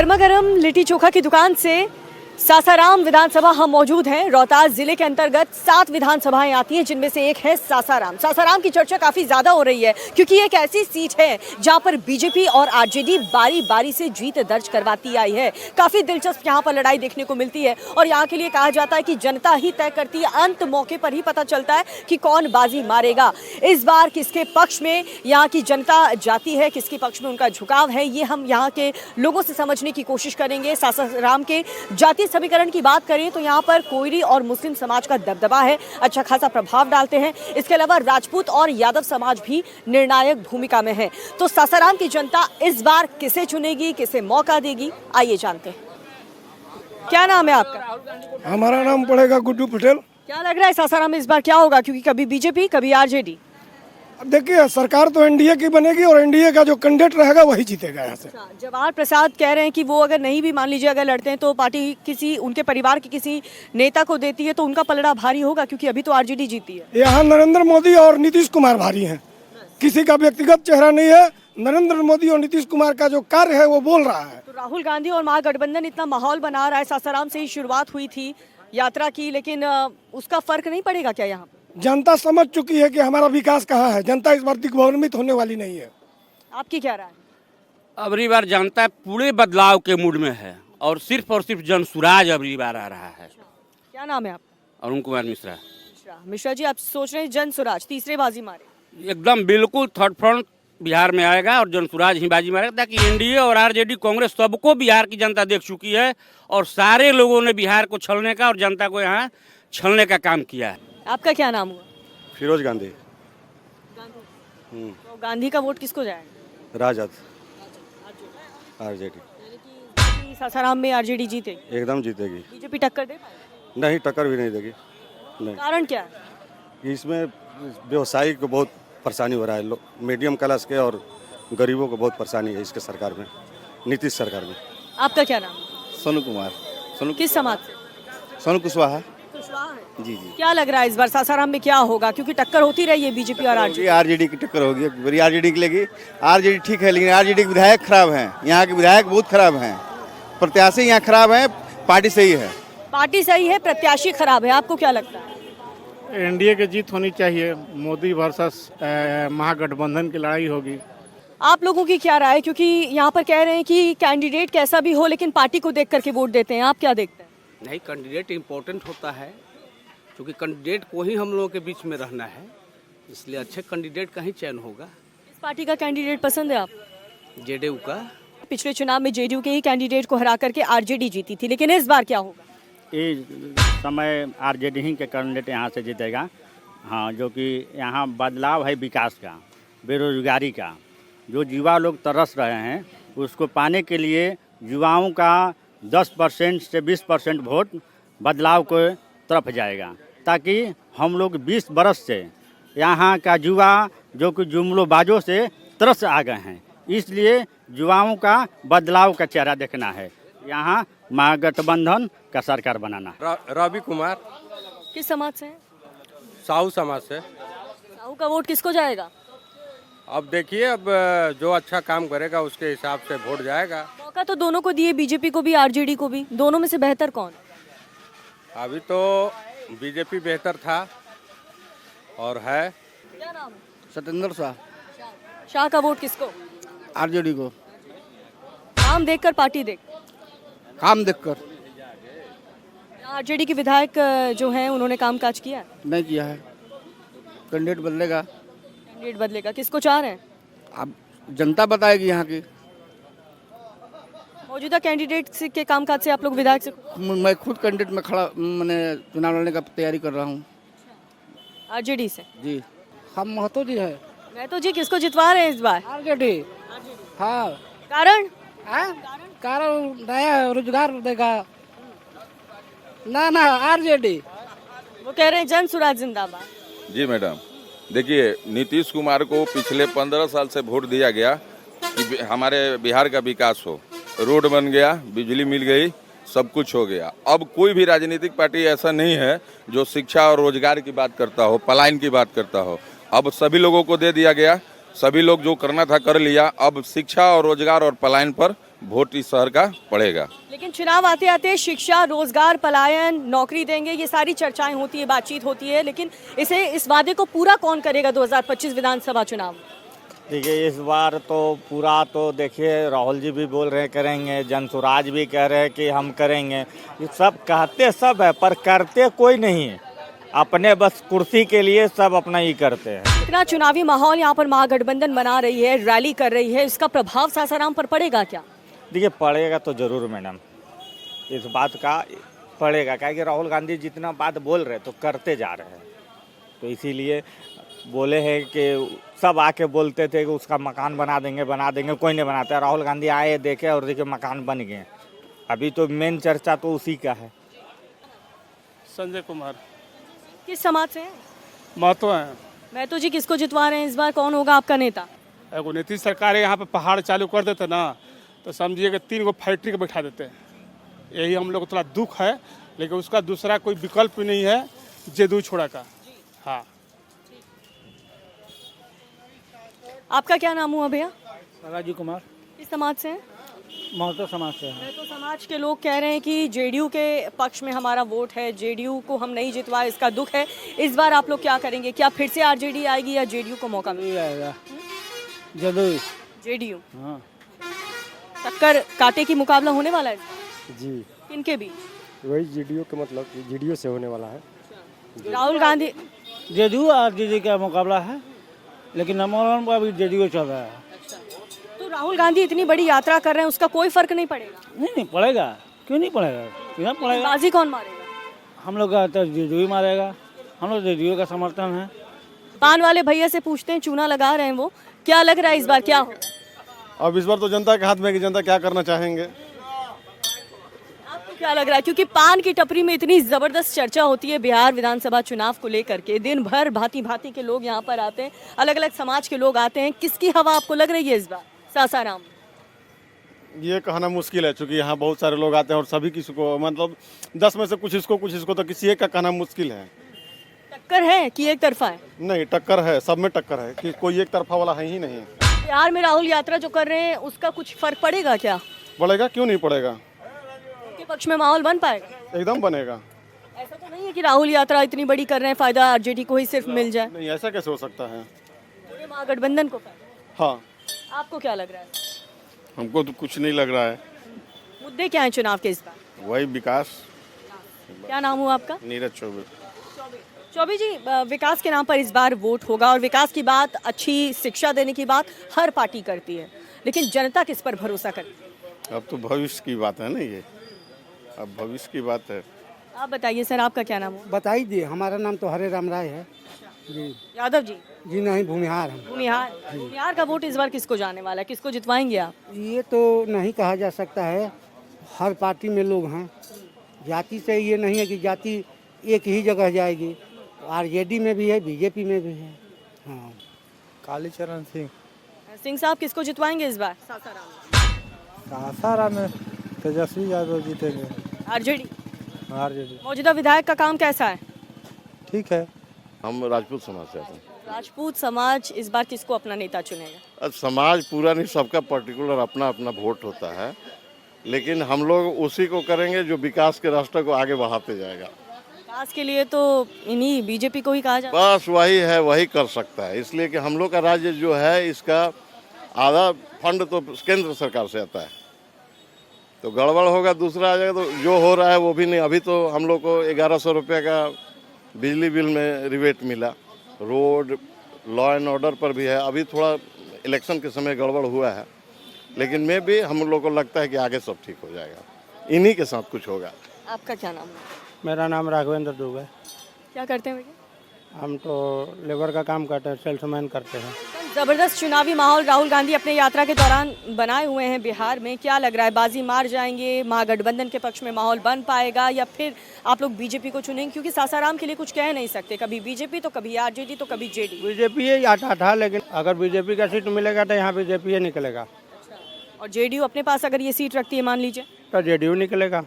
गर्मा गर्म लिट्टी चोखा की दुकान से सासाराम विधानसभा हम मौजूद हैं। रोहतास जिले के अंतर्गत 7 विधानसभाएं आती हैं, जिनमें से एक है सासाराम। सासाराम की चर्चा काफी ज्यादा हो रही है क्योंकि एक ऐसी सीट है जहां पर बीजेपी और आरजेडी बारी बारी से जीत दर्ज करवाती आई है। काफी दिलचस्प यहां पर लड़ाई देखने को मिलती है और यहां के लिए कहा जाता है कि जनता ही तय करती है। अंत मौके पर ही पता चलता है कि कौन बाजी मारेगा। इस बार किसके पक्ष में यहाँ की जनता जाती है, किसके पक्ष में उनका झुकाव है, ये हम यहाँ के लोगों से समझने की कोशिश करेंगे। सासाराम के जाति समीकरण की बात करें तो यहाँ पर कोयरी और मुस्लिम समाज का दबदबा है, अच्छा खासा प्रभाव डालते हैं। इसके अलावा राजपूत और यादव समाज भी निर्णायक भूमिका में है। तो सासाराम की जनता इस बार किसे चुनेगी, किसे मौका देगी, आइए जानते हैं। क्या नाम है आपका? हमारा नाम पड़ेगा गुड्डू पटेल। क्या लग रहा है सासाराम में इस बार क्या होगा, क्योंकि कभी बीजेपी कभी आरजेडी? अब देखिए, सरकार तो एनडीए की बनेगी और एनडीए का जो कैंडिडेट रहेगा वही जीतेगा यहाँ से। जवाहर प्रसाद कह रहे हैं कि वो अगर नहीं भी मान लीजिए अगर लड़ते हैं तो पार्टी किसी उनके परिवार के किसी नेता को देती है तो उनका पलड़ा भारी होगा, क्योंकि अभी तो आरजेडी जीती है। यहाँ नरेंद्र मोदी और नीतीश कुमार भारी हैं, किसी का व्यक्तिगत चेहरा नहीं है। नरेंद्र मोदी और नीतीश कुमार का जो कार्य है वो बोल रहा है। तो राहुल गांधी और महागठबंधन इतना माहौल बना रहा है, सासाराम से ही शुरुआत हुई थी यात्रा की, लेकिन उसका फर्क नहीं पड़ेगा क्या यहाँ? जनता समझ चुकी है कि हमारा विकास कहाँ है। जनता इस बार दिग्भ्रमित होने वाली नहीं है। आपकी क्या राय है? अबरी बार जनता पूरे बदलाव के मूड में है और सिर्फ जनसुराज अबरी बार आ रहा है। क्या नाम है आपका? अरुण कुमार मिश्रा। मिश्रा जी, आप सोच रहे हैं जनसुराज तीसरे बाजी मारे? एकदम बिल्कुल थर्ड फ्रंट बिहार में आएगा और जनसुराज ही बाजी मारेगा, ताकि एनडीए और आरजेडी कांग्रेस सबको बिहार की जनता देख चुकी है और सारे लोगों ने बिहार को छलने का और जनता को यहाँ छलने का काम किया है। आपका क्या नाम हुआ? फिरोज गांधी। तो गांधी का वोट किसको जाएगा? राजद आरजेडी। सासाराम में आरजेडी जीतेगी? एकदम जीतेगी। बीजेपी टक्कर दे पाएगी? नहीं, टक्कर भी नहीं देगी। नहीं, कारण क्या है? इसमें व्यवसायी को बहुत परेशानी हो रहा है। मीडियम क्लास के और गरीबों को बहुत परेशानी है इसके सरकार में, नीतीश सरकार में। आपका क्या नाम? सोनू कुमार। किस समाज से? सोनू कुशवाहा। जी। क्या लग रहा है इस बार सासाराम में क्या होगा, क्योंकि टक्कर होती रही है बीजेपी और आरजेडी? आरजेडी की टक्कर होगी, बड़ी आरजेडी की लेगी। आरजेडी ठीक है, लेकिन आरजेडी के विधायक खराब हैं। यहाँ के विधायक बहुत खराब हैं, प्रत्याशी यहाँ खराब हैं, पार्टी सही है। पार्टी सही है, प्रत्याशी खराब है। आपको क्या लगता है? एनडीए की जीत होनी चाहिए। मोदी वर्सेस महागठबंधन की लड़ाई होगी। आप लोगों की क्या राय है, क्योंकि यहाँ पर कह रहे हैं कि कैंडिडेट कैसा भी हो लेकिन पार्टी को देख करके वोट देते हैं, आप क्या देखते हैं? नहीं, कैंडिडेट इम्पोर्टेंट होता है, क्योंकि कैंडिडेट को ही हम लोगों के बीच में रहना है, इसलिए अच्छे कैंडिडेट का ही चयन होगा। इस पार्टी का कैंडिडेट पसंद है आप? जेडीयू का। पिछले चुनाव में जेडीयू के ही कैंडिडेट को हरा करके आरजेडी जीती थी, लेकिन इस बार क्या होगा? इस समय आरजेडी ही के कैंडिडेट यहाँ से जीतेगा। हाँ, जो कि यहाँ बदलाव है विकास का, बेरोजगारी का, जो युवा लोग तरस रहे हैं उसको पाने के लिए युवाओं का 10% से 20% वोट बदलाव को तरफ जाएगा, ताकि हम लोग 20 बरस से यहाँ का युवा जो कि जुमलोबाजों से तरस आ गए हैं, इसलिए युवाओं का बदलाव का चेहरा देखना है। यहाँ महागठबंधन का सरकार बनाना है। रवि कुमार। किस समाज से हैं? साहू समाज से। साहू का वोट किसको जाएगा? अब देखिए, अब जो अच्छा काम करेगा उसके हिसाब से वोट जाएगा। मौका तो दोनों को दिए, बीजेपी को भी आरजेडी को भी, दोनों में से बेहतर कौन? अभी तो बीजेपी बेहतर था और है। क्या नाम है? सत्येंद्र शाह। शाह का वोट किसको? आरजेडी को। काम देखकर पार्टी देख? काम देखकर। आरजेडी के विधायक जो हैं उन्होंने काम काज किया? नहीं किया है। कैंडिडेट बदलेगा। कैंडिडेट बदलेगा, किसको चाह रहे हैं? अब जनता बताएगी यहाँ की। मौजूदा कैंडिडेट के कामकाज से आप लोग विधायक से? मैं खुद कैंडिडेट में खड़ा, मैंने चुनाव लड़ने का तैयारी कर रहा हूँ। आरजेडी से? जी। हम महतो जी है। महतो जी किसको जितवा रहे हैं इस बार? आरजेडी। हाँ। कारण? कारण नया रोजगार देगा। ना आरजेडी। वो कह रहे हैं जनसुराज जिंदाबाद। जी मैडम, देखिए, नीतीश कुमार को पिछले 15 साल से वोट दिया गया कि हमारे बिहार का विकास हो, रोड बन गया, बिजली मिल गई, सब कुछ हो गया। अब कोई भी राजनीतिक पार्टी ऐसा नहीं है जो शिक्षा और रोजगार की बात करता हो, पलायन की बात करता हो। अब सभी लोगों को दे दिया गया, सभी लोग जो करना था कर लिया। अब शिक्षा और रोजगार और पलायन पर वोट इस शहर का पड़ेगा। लेकिन चुनाव आते आते शिक्षा, रोजगार, पलायन, नौकरी देंगे, ये सारी चर्चाएं होती है, बातचीत होती है, लेकिन इस वादे को पूरा कौन करेगा 2025 विधानसभा चुनाव? देखिए इस बार तो पूरा तो देखिए राहुल जी भी बोल रहे करेंगे, जनसुराज भी कह रहे हैं कि हम करेंगे। ये सब कहते सब है पर करते कोई नहीं है। अपने बस कुर्सी के लिए सब अपना ही करते हैं। इतना चुनावी माहौल यहाँ पर महागठबंधन बना रही है, रैली कर रही है, इसका प्रभाव सासाराम पर पड़ेगा क्या? देखिए पड़ेगा तो जरूर मैडम, इस बात का पड़ेगा, क्या कि राहुल गांधी जितना बात बोल रहे तो करते जा रहे हैं। तो इसीलिए बोले हैं कि सब आके बोलते थे कि उसका मकान बना देंगे, कोई नहीं बनाता। राहुल गांधी आए, देखे और देखे मकान बन गए। अभी तो मेन चर्चा तो उसी का है। संजय कुमार किस समाज से हैं? महतो है। महतो जी किसको जितवा रहे हैं इस बार, कौन होगा आपका नेता? एगो नीतीश सरकार यहाँ पे पहाड़ चालू कर देते ना तो समझिए कि 3 गो फैक्ट्री को बैठा देते हैं। यही हम लोग को थोड़ा दुख है, लेकिन उसका दूसरा कोई विकल्प भी नहीं है जेडीयू छोड़ा का। हाँ, आपका क्या नाम हुआ भैया? राजीव कुमार, किस समाज से हैं? महतो समाज से है। महतो समाज के लोग कह रहे हैं कि जेडीयू के पक्ष में हमारा वोट है, जेडीयू को हम नहीं जितवाए, इसका दुख है। इस बार आप लोग क्या करेंगे? क्या फिर से आरजेडी आएगी या जेडीयू को मौका मिलेगा? जेडीयू। हाँ टक्कर कांटे की मुकाबला होने वाला है जी, किनके बीच? वही जेडीयू के मतलब जेडीयू से होने वाला है। राहुल गांधी। जेडीयू आरजेडी का मुकाबला है, लेकिन नंबर 1 पर अभी जेडीयू चल रहा है। तो राहुल गांधी इतनी बड़ी यात्रा कर रहे हैं, उसका कोई फर्क नहीं पड़ेगा? नहीं पड़ेगा, क्यों नहीं पड़ेगा, क्यों पड़ेगा। बाजी कौन मारेगा? हम लोग का तो जेडीयू ही मारेगा, हम लोग जेडीयू का समर्थन है। पान वाले भैया से पूछते हैं, चूना लगा रहे हैं वो, क्या लग रहा है इस बार क्या हो? अब इस बार तो जनता के हाथ में कि जनता क्या करना चाहेंगे। आपको क्या लग रहा है? क्योंकि पान की टपरी में इतनी जबरदस्त चर्चा होती है बिहार विधानसभा चुनाव को लेकर के, दिन भर भांति भांति के लोग यहाँ पर आते हैं, अलग अलग समाज के लोग आते हैं। किसकी हवा आपको लग रही है इस बार सासाराम? ये कहना मुश्किल है, क्योंकि यहाँ बहुत सारे लोग आते हैं और सभी किसी को मतलब 10 में से कुछ इसको तो किसी एक का कहना मुश्किल है। टक्कर है कि एक तरफा है? नहीं, टक्कर है, सब में टक्कर है, कि कोई एक तरफा वाला है ही नहीं। बिहार में राहुल यात्रा जो कर रहे हैं उसका कुछ फर्क पड़ेगा क्या? पड़ेगा, क्यों नहीं पड़ेगा। के पक्ष में माहौल बन पाएगा? एकदम बनेगा। ऐसा तो नहीं है कि राहुल यात्रा इतनी बड़ी कर रहे हैं, फायदा आरजेडी को ही सिर्फ मिल जाए? नहीं, ऐसा कैसे हो सकता है। पूरे महागठबंधन को फायदा। हाँ, आपको क्या लग रहा है? हमको तो कुछ नहीं लग रहा है। मुद्दे क्या हैं चुनाव के इस बार? वही विकास। क्या नाम हुआ आपका? नीरज चौबे। चौबे जी, विकास के नाम पर इस बार वोट होगा और विकास की बात, अच्छी शिक्षा देने की बात हर पार्टी करती है, लेकिन जनता किस पर भरोसा करती है? अब तो भविष्य की बात है ना, ये अब भविष्य की बात है। आप बताइए सर, आपका क्या नाम है? बताइए दिए, हमारा नाम तो हरे राम राय है जी। यादव जी? जी नहीं, भूमिहार हम। भूमिहार का वोट इस बार किसको जाने वाला है, किसको जितवाएंगे आप? ये तो नहीं कहा जा सकता है, हर पार्टी में लोग हैं, जाति से ये नहीं है कि जाति एक ही जगह जाएगी। आरजेडी में भी है, बीजेपी में भी है। हाँ, कालीचरण सिंह। सिंह साहब किसको जितवाएंगे इस बार सासाराम में? तेजस्वी यादव जीतेंगे। आरजेडी? आरजेडी। मौजूदा विधायक का काम कैसा है? ठीक है। हम राजपूत समाज से आते हैं। राजपूत समाज इस बार किसको अपना नेता चुनेगा? अब समाज पूरा नहीं, सबका पर्टिकुलर अपना अपना वोट होता है, लेकिन हम लोग उसी को करेंगे जो विकास के रास्ते को आगे बढ़ाते जाएगा। विकास के लिए तो इन्हीं बीजेपी को ही कहा जाता बस वही है, वही कर सकता है, इसलिए कि हम लोग का राज्य जो है इसका आधा फंड तो केंद्र सरकार से आता है, तो गड़बड़ होगा दूसरा आ जाएगा, तो जो हो रहा है वो भी नहीं। अभी तो हम लोग को 1100 रुपये का बिजली बिल में रिबेट मिला, रोड लॉ एंड ऑर्डर पर भी है। अभी थोड़ा इलेक्शन के समय गड़बड़ हुआ है, लेकिन में भी हम लोग को लगता है कि आगे सब ठीक हो जाएगा, इन्हीं के साथ कुछ होगा। आपका क्या नाम है? मेरा नाम राघवेंद्र दुबे। क्या करते हैं भैया? हम तो लेबर का काम करते हैं, सेल्समैन करते हैं। जबरदस्त चुनावी माहौल राहुल गांधी अपने यात्रा के दौरान बनाए हुए हैं बिहार में, क्या लग रहा है, बाजी मार जाएंगे, महागठबंधन के पक्ष में माहौल बन पाएगा या फिर आप लोग बीजेपी को चुनेंगे? क्योंकि सासाराम के लिए कुछ कह नहीं सकते, कभी बीजेपी तो कभी आरजेडी तो कभी जेडी। बीजेपी ही आता था, लेकिन अगर बीजेपी का सीट मिलेगा तो यहाँ बीजेपी ही निकलेगा। और जेडीयू अपने पास अगर ये सीट रखती है मान लीजिए तो जेडीयू निकलेगा।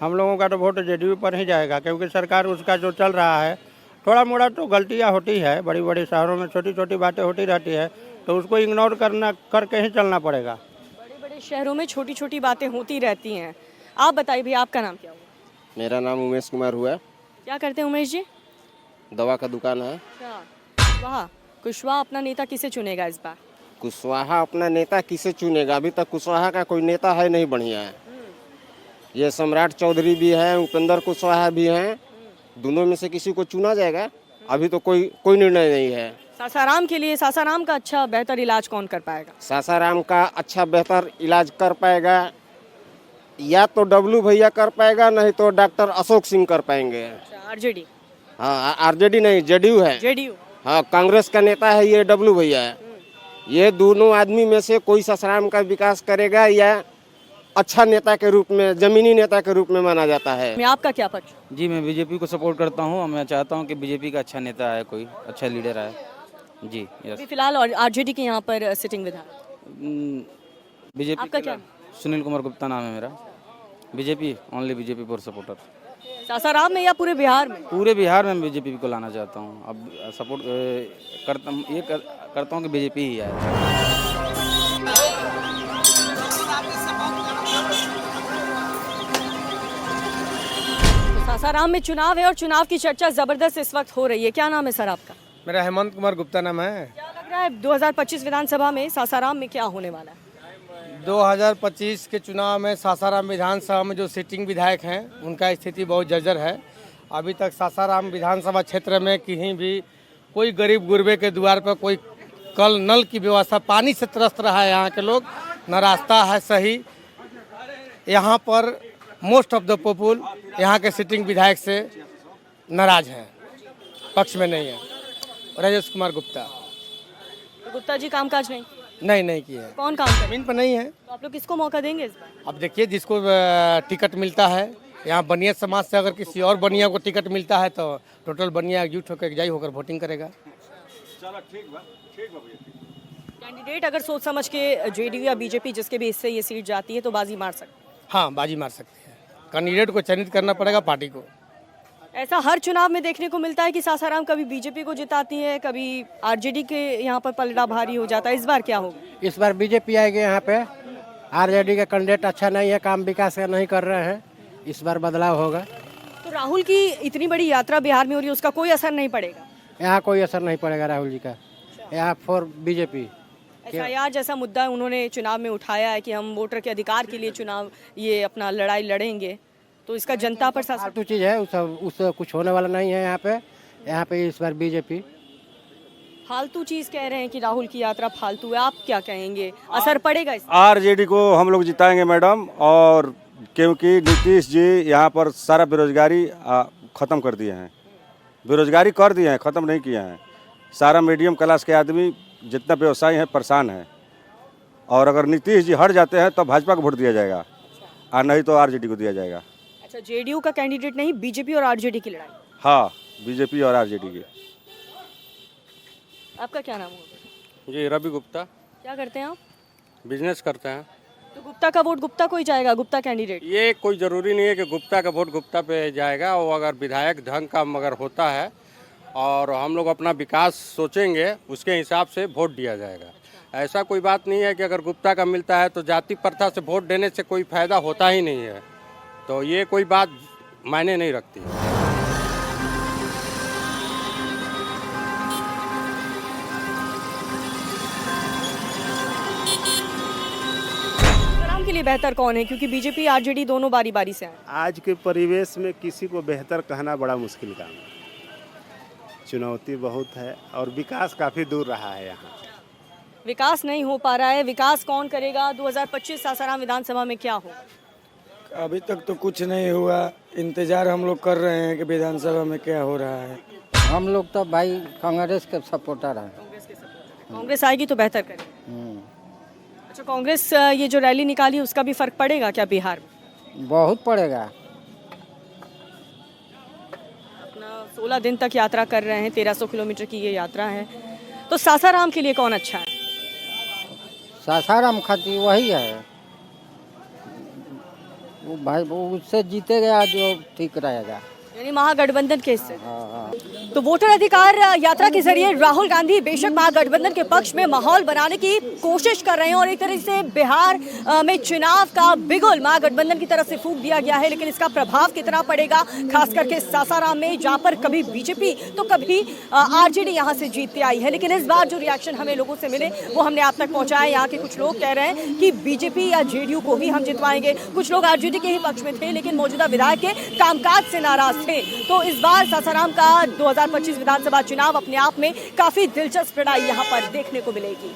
हम लोगों का तो वोट जेडीयू पर ही जाएगा, क्योंकि सरकार उसका जो चल रहा है, थोड़ा मोड़ा तो गलतियां होती है, बड़ी बड़ी शहरों में छोटी छोटी बातें होती रहती है, तो उसको इग्नोर करके ही चलना पड़ेगा। बड़े बड़े हमारे शहरों में छोटी छोटी बातें होती रहती हैं। आप बताइए भैया, आपका नाम क्या हुआ? मेरा नाम उमेश कुमार हुआ। क्या करते हैं उमेश जी? दवा का दुकान है। वाह, कुशवाहा अपना नेता किसे चुनेगा इस बार? कुशवाहा अपना नेता किसे चुनेगा? अभी तक कुशवाहा का कोई नेता है नहीं बढ़िया है। ये सम्राट चौधरी भी हैं, उपेंद्र कुशवाहा भी हैं, दोनों में से किसी को चुना जाएगा। अभी तो कोई निर्णय नहीं है। सासाराम के लिए सासाराम का अच्छा बेहतर इलाज कौन कर पाएगा? सासाराम का अच्छा बेहतर इलाज कर पाएगा या तो डब्लू भैया कर पाएगा, नहीं तो डॉक्टर अशोक सिंह कर पाएंगे। आरजेडी? हाँ, आरजेडी नहीं, जेडीयू है। जेडीयू? हाँ, कांग्रेस का नेता है ये डब्लू भैया है। ये दोनों आदमी में से कोई सासाराम का विकास करेगा या अच्छा नेता के रूप में, जमीनी नेता के रूप में माना जाता है। मैं आपका क्या पक्ष? जी, मैं बीजेपी को सपोर्ट करता हूँ। मैं चाहता हूँ कि बीजेपी का अच्छा नेता है, कोई अच्छा लीडर है। जी यस। अभी फिलहाल और आरजेडी के यहाँ पर सिटिंग विधायक बीजेपी आपका क्या? सुनील कुमार गुप्ता नाम है मेरा। BJP, only BJP for supporter. Sasaram में या पूरे बिहार में? पूरे बिहार में बीजेपी को लाना चाहता हूँ। अब सपोर्ट करता हूँ कि बीजेपी ही आए। सासाराम में चुनाव है और चुनाव की चर्चा जबरदस्त इस वक्त हो रही है। क्या नाम है सर आपका? मेरा हेमंत कुमार गुप्ता नाम है। क्या लग रहा है 2025 विधानसभा में सासाराम में क्या होने वाला है? 2025 के चुनाव में सासाराम विधानसभा में जो सिटिंग विधायक हैं उनका स्थिति बहुत जर्जर है। अभी तक सासाराम विधानसभा क्षेत्र में कहीं भी कोई गरीब गुरबे के द्वार पर कोई कल नल की व्यवस्था, पानी से त्रस्त रहा है यहाँ के लोग, न रास्ता है सही। यहाँ पर मोस्ट ऑफ द पीपुल यहाँ के सिटिंग विधायक से नाराज हैं, पक्ष में नहीं है। राजेश कुमार गुप्ता। तो गुप्ता जी कामकाज नहीं किए हैं। कौन काम करे? जमीन पर नहीं है। तो आप लोग किसको मौका देंगे इस बार? अब देखिए, जिसको टिकट मिलता है, यहाँ बनिया समाज से अगर किसी और बनिया को टिकट मिलता है तो टोटल बनिया एकजुट होकर एकजाई होकर वोटिंग करेगा। कैंडिडेट अगर सोच समझ के जेडीयू या बीजेपी जिसके भी हिस्से ये सीट जाती है तो बाजी मार सकते हैं। हाँ, बाजी मार सकते हैं। कैंडिडेट को चयनित करना पड़ेगा पार्टी को। ऐसा हर चुनाव में देखने को मिलता है कि सासाराम कभी बीजेपी को जिताती है, कभी आरजेडी के यहाँ पर पलड़ा भारी हो जाता है। इस बार क्या होगा? इस बार बीजेपी आएगी यहाँ पे। आरजेडी का कैंडिडेट अच्छा नहीं है, काम विकास का नहीं कर रहे हैं। इस बार बदलाव होगा। तो राहुल की इतनी बड़ी यात्रा बिहार में हो रही है, उसका कोई असर नहीं पड़ेगा? यहाँ कोई असर नहीं पड़ेगा राहुल जी का। यहाँ फॉर बीजेपी। एसआईआर जैसा मुद्दा उन्होंने चुनाव में उठाया है कि हम वोटर के अधिकार के लिए चुनाव ये अपना लड़ाई लड़ेंगे, तो इसका जनता पर फालतू चीज़ है, उससे कुछ होने वाला नहीं है। यहाँ पे इस बार बीजेपी। फालतू चीज कह रहे हैं कि राहुल की यात्रा फालतू है, आप क्या कहेंगे? असर पड़ेगा इस? आरजेडी को हम लोग जिताएंगे मैडम, और क्योंकि नीतीश जी यहाँ पर सारा बेरोजगारी ख़त्म कर दिए हैं। बेरोजगारी कर दिए हैं, ख़त्म नहीं किए हैं। सारा मीडियम क्लास के आदमी जितना व्यवसायी हैं परेशान हैं, और अगर नीतीश जी हट जाते हैं तो भाजपा को वोट दिया जाएगा, और नहीं तो आरजेडी को दिया जाएगा। अच्छा, जेडीयू का कैंडिडेट नहीं, बीजेपी और आरजेडी की लड़ाई? हाँ, बीजेपी और आरजेडी की। आपका क्या नाम होगा? जी, रवि गुप्ता। क्या करते हैं आप? बिजनेस करते हैं। तो गुप्ता का वोट गुप्ता को ही जाएगा, गुप्ता कैंडिडेट? ये कोई ज़रूरी नहीं है कि गुप्ता का वोट गुप्ता पे जाएगा। वो अगर विधायक ढंग का मगर होता है और हम लोग अपना विकास सोचेंगे, उसके हिसाब से वोट दिया जाएगा। ऐसा कोई बात नहीं है कि अगर गुप्ता का मिलता है तो जाति प्रथा से वोट देने से कोई फायदा होता ही नहीं है। तो ये कोई बात मायने नहीं रखती। सासाराम के लिए बेहतर कौन है, क्योंकि बीजेपी आरजेडी दोनों बारी बारी से हैं? आज के परिवेश में किसी को बेहतर कहना बड़ा मुश्किल काम है। चुनौती बहुत है और विकास काफ़ी दूर रहा है। यहाँ विकास नहीं हो पा रहा है। विकास कौन करेगा? 2025 सासाराम विधानसभा में क्या हो? अभी तक तो कुछ नहीं हुआ। इंतजार हम लोग कर रहे हैं कि विधानसभा में क्या हो रहा है। हम लोग तो भाई कांग्रेस के सपोर्टर हैं। कांग्रेस आएगी तो बेहतर करेगी। अच्छा, कांग्रेस ये जो रैली निकाली उसका भी फर्क पड़ेगा क्या बिहार में? बहुत पड़ेगा। अपना 16 दिन तक यात्रा कर रहे हैं, 1300 किलोमीटर की ये यात्रा है। तो सासाराम के लिए कौन अच्छा है? सासाराम खातिर वही है, वो भाई वो उससे जीतेगा जो ठीक रहेगा। यानी महागठबंधन के हिस्से। तो वोटर अधिकार यात्रा के जरिए राहुल गांधी बेशक महागठबंधन के पक्ष में माहौल बनाने की कोशिश कर रहे हैं और एक तरह से बिहार में चुनाव का बिगुल महागठबंधन की तरफ से फूंक दिया गया है, लेकिन इसका प्रभाव कितना पड़ेगा, खास करके सासाराम में जहां पर कभी बीजेपी तो कभी आरजेडी यहां से जीतती आई है। लेकिन इस बार जो रिएक्शन हमें लोगों से मिले वो हमने आप तक पहुंचाया। यहाँ के कुछ लोग कह रहे हैं कि बीजेपी या जेडीयू को ही हम जितवाएंगे, कुछ लोग आरजेडी के ही पक्ष में थे लेकिन मौजूदा विधायक के कामकाज से नाराज थे। तो इस बार सासाराम का 2025 विधानसभा चुनाव अपने आप में काफी दिलचस्प लड़ाई यहाँ पर देखने को मिलेगी।